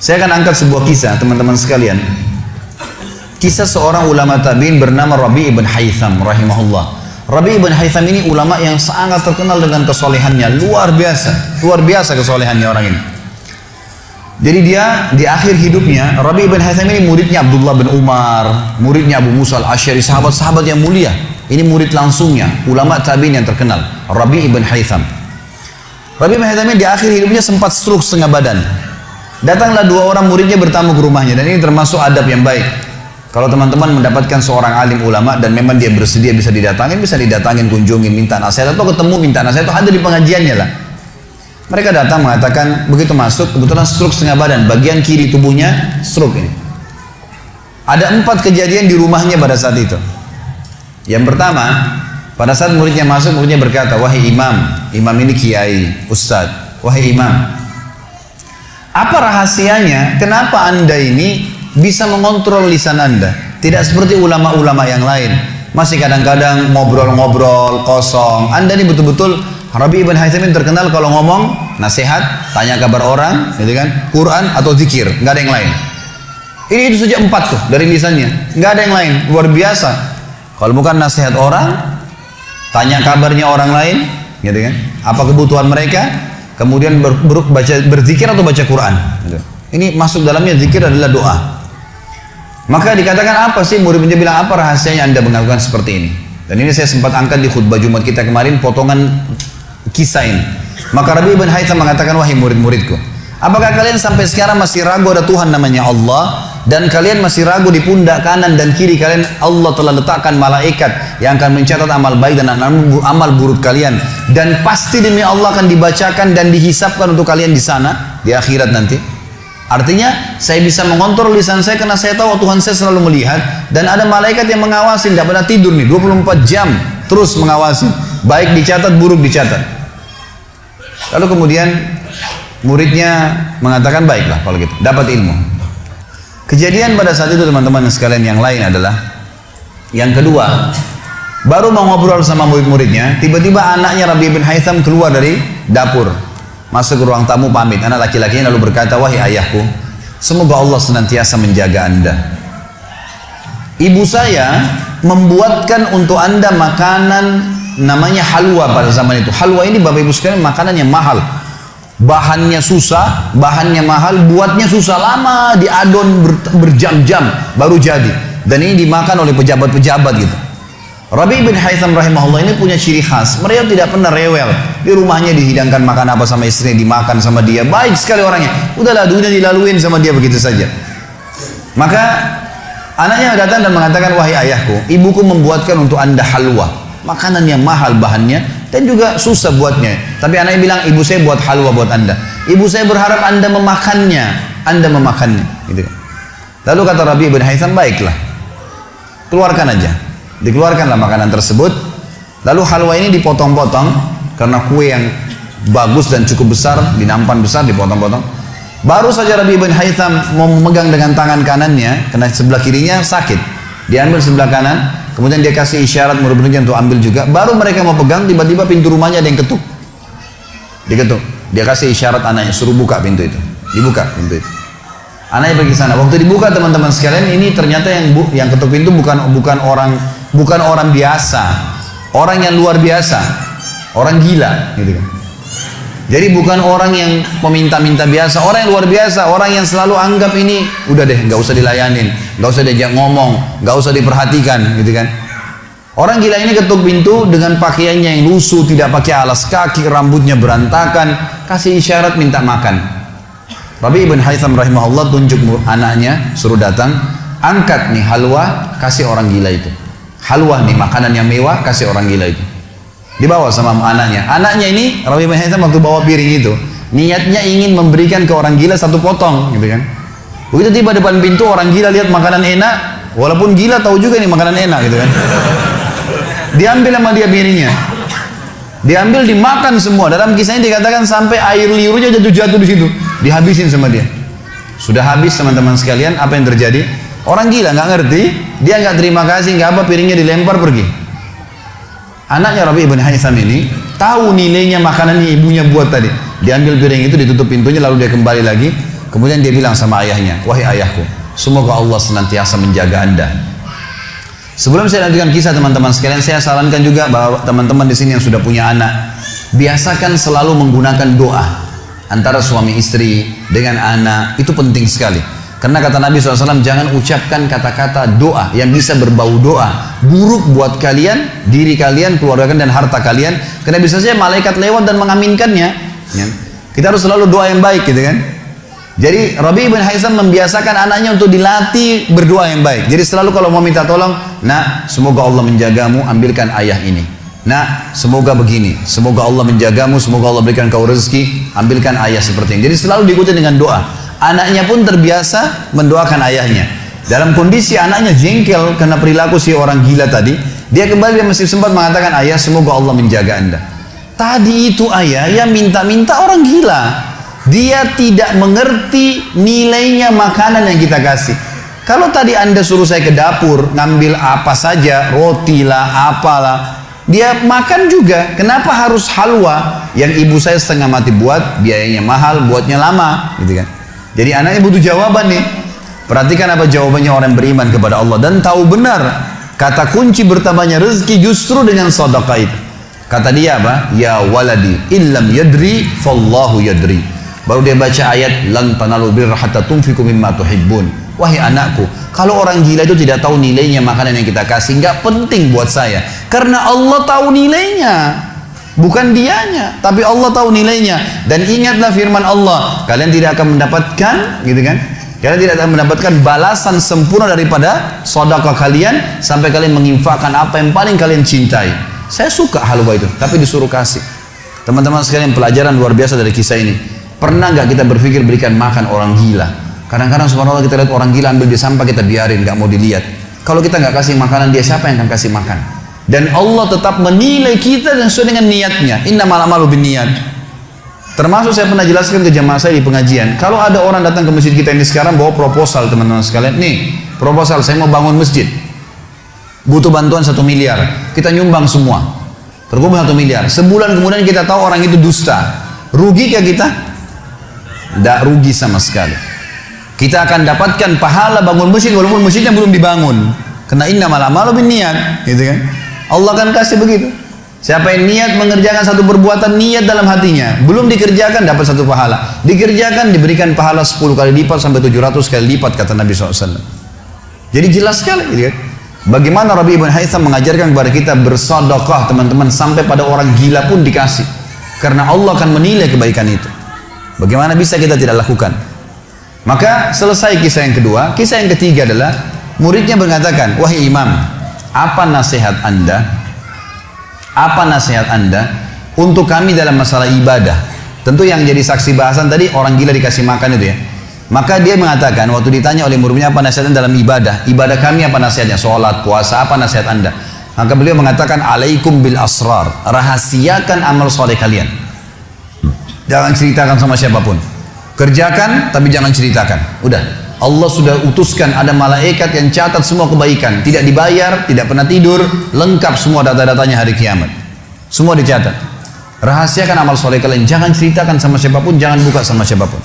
Saya akan angkat sebuah kisah teman-teman sekalian. Kisah seorang ulama tabi'in bernama Rabi' ibn Haytham rahimahullah. Rabi' ibn Haytham ini ulama yang sangat terkenal dengan kesolehannya, luar biasa kesolehannya orang ini. Jadi dia di akhir hidupnya, Rabi' ibn Haytham ini muridnya Abdullah bin Umar, muridnya Abu Musa al-Asy'ari, sahabat-sahabat yang mulia. Ini murid langsungnya, ulama tabi'in yang terkenal, Rabi' ibn Haytham. Rabi' ibn Haytham ini di akhir hidupnya sempat stroke setengah badan. Datanglah dua orang muridnya bertamu ke rumahnya, dan ini termasuk adab yang baik. Kalau teman-teman mendapatkan seorang alim ulama dan memang dia bersedia bisa didatangin, kunjungin, minta nasihat atau ketemu minta nasihat atau ada di pengajiannya lah. Mereka datang mengatakan, begitu masuk, kebetulan stroke setengah badan, bagian kiri tubuhnya stroke ini. Ada 4 kejadian di rumahnya pada saat itu. Yang pertama, pada saat muridnya masuk, muridnya berkata, wahai imam, imam ini kiai, ustadz, wahai imam, apa rahasianya, kenapa anda ini bisa mengontrol lisan anda? Tidak seperti ulama-ulama yang lain, masih kadang-kadang ngobrol-ngobrol kosong. Anda ini betul-betul, Rabi' ibn Haytham terkenal kalau ngomong nasihat, tanya kabar orang, gitu kan, Quran atau zikir, nggak ada yang lain. Ini itu saja 4 tuh dari lisannya, nggak ada yang lain, luar biasa. Kalau bukan nasihat orang, tanya kabarnya orang lain, gitu kan, apa kebutuhan mereka, kemudian berzikir atau baca Quran. Gitu. Ini masuk dalamnya zikir adalah doa. Maka dikatakan apa sih, murid-muridnya bilang apa rahasianya anda melakukan seperti ini? Dan ini saya sempat angkat di khutbah Jumat kita kemarin potongan kisah ini. Maka Rabi' ibn Haytham mengatakan, wahai murid-muridku, apakah kalian sampai sekarang masih ragu ada Tuhan namanya Allah, dan kalian masih ragu di pundak kanan dan kiri kalian Allah telah letakkan malaikat yang akan mencatat amal baik dan amal buruk kalian, dan pasti demi Allah akan dibacakan dan dihisapkan untuk kalian di sana di akhirat nanti? Artinya saya bisa mengontrol lisan saya karena saya tahu Tuhan saya selalu melihat, dan ada malaikat yang mengawasi, tidak pernah tidur nih, 24 jam terus mengawasi, baik dicatat buruk dicatat. Lalu kemudian muridnya mengatakan, baiklah kalau gitu, dapat ilmu. Kejadian pada saat itu teman-teman sekalian yang lain adalah, yang kedua, baru mau ngobrol sama murid-muridnya, tiba-tiba anaknya Rabi' bin Haytham keluar dari dapur, masuk ke ruang tamu pamit. Anak laki-lakinya lalu berkata, wahai ayahku, semoga Allah senantiasa menjaga anda. Ibu saya membuatkan untuk anda makanan namanya halwa pada zaman itu. Halwa ini Bapak Ibu sekalian makanan yang mahal. Bahannya susah, bahannya mahal, buatnya susah, lama diadon berjam-jam baru jadi. Dan ini dimakan oleh pejabat-pejabat gitu. Rabi' bin Haytham rahimahullah ini punya ciri khas, mereka tidak pernah rewel. Di rumahnya dihidangkan makan apa sama istrinya, dimakan sama dia, baik sekali orangnya. Udahlah, dunia dilaluin sama dia begitu saja. Maka anaknya datang dan mengatakan, wahai ayahku, ibuku membuatkan untuk anda halwa, makanan yang mahal bahannya dan juga susah buatnya. Tapi anaknya bilang, ibu saya buat halwa buat anda. Ibu saya berharap anda memakannya, gitu. Lalu kata Rabi' bin Haytham, baiklah, keluarkan aja. Dikeluarkanlah makanan tersebut. Lalu halwa ini dipotong-potong karena kue yang bagus dan cukup besar, di nampan besar dipotong-potong. Baru saja Rabi' bin Haytham mau memegang dengan tangan kanannya, karena sebelah kirinya sakit, diambil sebelah kanan. Kemudian dia kasih isyarat murid-muridnya untuk ambil juga. Baru mereka mau pegang, tiba-tiba pintu rumahnya ada yang ketuk. Diketuk. Dia kasih isyarat anaknya, suruh buka pintu itu. Dibuka pintu itu. Anaknya pergi sana. Waktu dibuka teman-teman sekalian, ini ternyata yang ketuk pintu bukan orang biasa, orang yang luar biasa, orang gila, gitu kan. Jadi bukan orang yang peminta-minta biasa, orang yang luar biasa, orang yang selalu anggap ini udah deh, nggak usah dilayanin, nggak usah diajak ngomong, nggak usah diperhatikan, gitu kan. Orang gila ini ketuk pintu dengan pakaiannya yang lusuh, tidak pakai alas kaki, rambutnya berantakan, kasih isyarat minta makan. Rabi' ibn Haytham rahimahullah tunjuk anaknya, suruh datang, angkat nih halwa, kasih orang gila itu. Halwa nih makanan yang mewah, kasih orang gila itu. Dibawa sama anaknya. Anaknya ini Rabi' bin Haytham waktu bawa piring itu, niatnya ingin memberikan ke orang gila 1 potong, gitu kan. Begitu tiba depan pintu, orang gila lihat makanan enak, walaupun gila tahu juga ini makanan enak, gitu kan. Diambil sama dia piringnya, diambil dimakan semua. Dalam kisahnya dikatakan sampai air liurnya jatuh di situ, dihabisin sama dia. Sudah habis teman-teman sekalian, apa yang terjadi? Orang gila nggak ngerti, dia nggak terima kasih, nggak apa, piringnya dilempar pergi. Anaknya Rabi' bin Haytham ini tahu nilainya makanan yang ibunya buat tadi. Diambil piring itu, ditutup pintunya, lalu dia kembali lagi. Kemudian dia bilang sama ayahnya, wahai ayahku, semoga Allah senantiasa menjaga Anda. Sebelum saya lanjutkan kisah teman-teman sekalian, saya sarankan juga bahwa teman-teman di sini yang sudah punya anak, biasakan selalu menggunakan doa antara suami istri dengan anak, itu penting sekali. Karena kata Nabi SAW, jangan ucapkan kata-kata doa yang bisa berbau doa buruk buat kalian, diri kalian, keluarga kalian, dan harta kalian. Karena bisa saja malaikat lewat dan mengaminkannya. Ya. Kita harus selalu doa yang baik gitu kan. Jadi Rabi' bin Haytham membiasakan anaknya untuk dilatih berdoa yang baik. Jadi selalu kalau mau minta tolong, nah semoga Allah menjagamu, ambilkan ayah ini. Nah semoga begini, semoga Allah menjagamu, semoga Allah berikan kau rezeki, ambilkan ayah seperti ini. Jadi selalu diikuti dengan doa. Anaknya pun terbiasa mendoakan ayahnya. Dalam kondisi anaknya jengkel karena perilaku si orang gila tadi, dia kembali dan masih sempat mengatakan, ayah semoga Allah menjaga Anda. Tadi itu ayah yang minta-minta orang gila. Dia tidak mengerti nilainya makanan yang kita kasih. Kalau tadi Anda suruh saya ke dapur ngambil apa saja, roti lah, apalah, dia makan juga. Kenapa harus halwa yang ibu saya setengah mati buat, biayanya mahal, buatnya lama, gitu kan? Jadi anaknya butuh jawaban nih. Perhatikan apa jawabannya orang beriman kepada Allah dan tahu benar kata kunci bertambahnya rezeki justru dengan sedekah itu. Kata dia apa? Ya waladi illam yadri fallahu yadri. Baru dia baca ayat lan tanalul birra hatta tunfiqu mimma tuhibbun. Wahai anakku, kalau orang gila itu tidak tahu nilainya makanan yang kita kasih, nggak penting buat saya. Karena Allah tahu nilainya. Bukan dianya, tapi Allah tahu nilainya. Dan ingatlah firman Allah, kalian tidak akan mendapatkan, gitu kan? Kalian tidak akan mendapatkan balasan sempurna daripada sedekah kalian sampai kalian menginfakkan apa yang paling kalian cintai. Saya suka halwa itu, tapi disuruh kasih. Teman-teman sekalian, pelajaran luar biasa dari kisah ini. Pernah nggak kita berpikir berikan makan orang gila? Kadang-kadang subhanallah kita lihat orang gila ambil di sampah, kita biarin, nggak mau dilihat. Kalau kita nggak kasih makanan dia, siapa yang akan kasih makan? Dan Allah tetap menilai kita dan sesuai dengan niatnya. Innamal a'malu binniyat. Termasuk saya pernah jelaskan ke jamaah saya di pengajian, kalau ada orang datang ke masjid kita ini sekarang bawa proposal, teman-teman sekalian, nih proposal saya mau bangun masjid, butuh bantuan 1 miliar, kita nyumbang semua, terkumpul 1 miliar. Sebulan kemudian kita tahu orang itu dusta, rugi kah kita? Tidak rugi sama sekali. Kita akan dapatkan pahala bangun masjid walaupun masjidnya belum dibangun. Karena innamal a'malu binniyat, gitu kan? Allah akan kasih begitu. Siapa yang niat mengerjakan satu perbuatan, niat dalam hatinya, belum dikerjakan dapat 1 pahala, dikerjakan diberikan pahala 10 kali lipat sampai 700 kali lipat, kata Nabi SAW. Jadi jelas sekali, gitu kan? Bagaimana Rabi' bin Haytham mengajarkan kepada kita bersedekah, teman-teman, sampai pada orang gila pun dikasih. Karena Allah akan menilai kebaikan itu. Bagaimana bisa kita tidak lakukan? Maka selesai kisah yang kedua. Kisah yang ketiga adalah muridnya mengatakan, wahai imam, apa nasihat anda untuk kami dalam masalah ibadah? Tentu yang jadi saksi bahasan tadi orang gila dikasih makan itu ya. Maka dia mengatakan waktu ditanya oleh muridnya apa nasihatnya dalam ibadah kami apa nasihatnya, sholat, puasa, apa nasihat anda? Maka beliau mengatakan, alaikum bil asrar, rahasiakan amal soleh kalian, jangan ceritakan sama siapapun, kerjakan tapi jangan ceritakan. Udah, Allah sudah utuskan ada malaikat yang catat semua kebaikan, tidak dibayar, tidak pernah tidur, lengkap semua data-datanya hari kiamat, semua dicatat. Rahasiakan amal soleh kalian, jangan ceritakan sama siapapun, jangan buka sama siapapun.